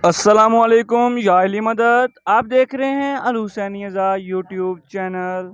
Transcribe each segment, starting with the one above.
अस्सलामुअलैकुम या अली मदद। आप देख रहे हैं अल हुसैनी यूट्यूब चैनल।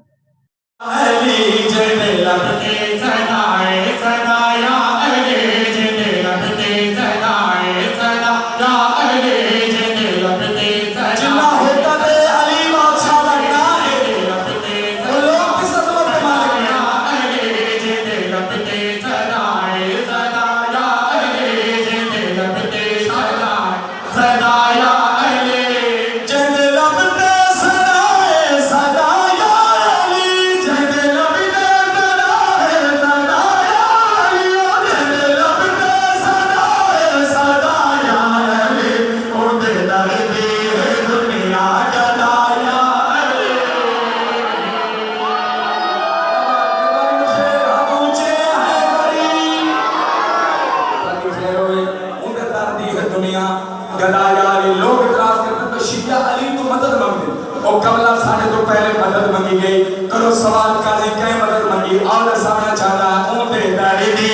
लोग इतराज करते तो शिया अली तो मदद मांगते और कमला साने तो पहले मदद मांगी गई। करो सवाल काजी कहीं मदद मांगी और सामने चाहता ऊंटे दाढ़ी दी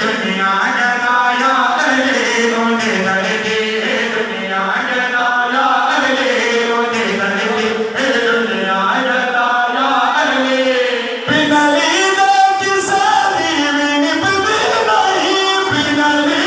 दुनिया गदाया अली ऊंटे दाढ़ी दी दुनिया गदाया अली ऊंटे दाढ़ी दी दुनिया गदाया अली बिनली दे किसे दी निभदी नहीं बिनली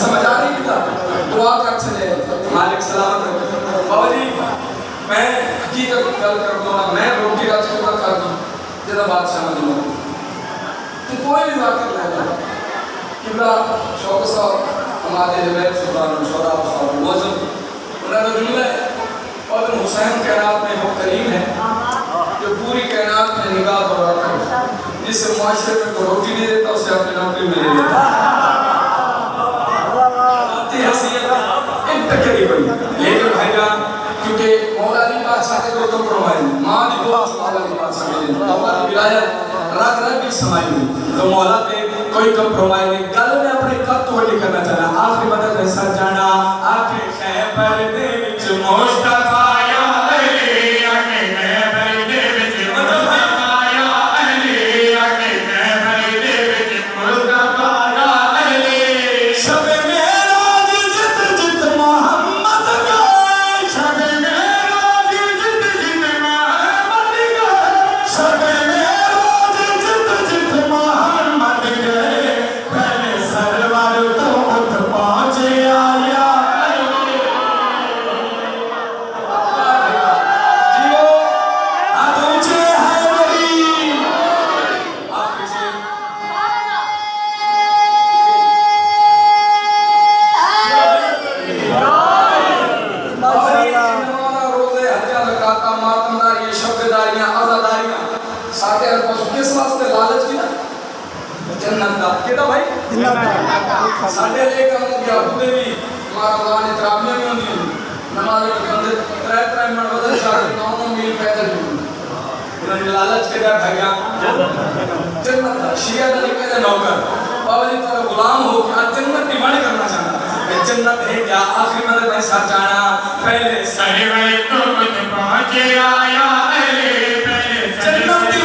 समझ आ रही है दुआ कर चले मालिक सलामत रखे। बाबा जी मैं हकीकत गल कर दूं ना मैं रोटी का चक्कर कर दूं जरा बादशाह में दूं तो कोई भी जाकर ले ले किबला शौक साहब हमारे जवेद सुल्तान शौरा साहब वजन उन्होंने जुमला और हुसैन कायनात में वो करीम है जो पूरी कायनात में निगाह बरकरार है जिससे मुआशरे में को रोटी नहीं देता उसे अपनी नौकरी में ले लेता लेकिन भाईजान क्योंकि मौला अली बादशाह के दो कंप्रोमाइज मां दी दो मौला अली बादशाह मिले मौला की विलायत रग रग की समाई हुई तो मौला पे कोई कंप्रोमाइज नहीं। गल में अपने कद तो वड्डी करना चाहना आखिरी मदद में सर जाना आखिर खैबर दे विच मुस्तफा या अली आखिर खैबर दे विच मुस्तफा या अली आखिर खैबर दे विच मुस्तफा या अली शब साढ़े लेकर गया खुदे भी हमारा भगवान इतराब में भी होंगी नमाज के बंदे त्रै त्रै मिनट बदल जाते 9 मील पैदल उन्होंने लालच के दिया भैया जन्नत शिया दा निकले नौकर बाबा जी तेरा गुलाम हो के जन्नत की माने करना चाहता जन्नत है क्या आखिरी मदद में सर जाना पहले सही वही तो मुझ पहुंचे आया अली पहले जन्नत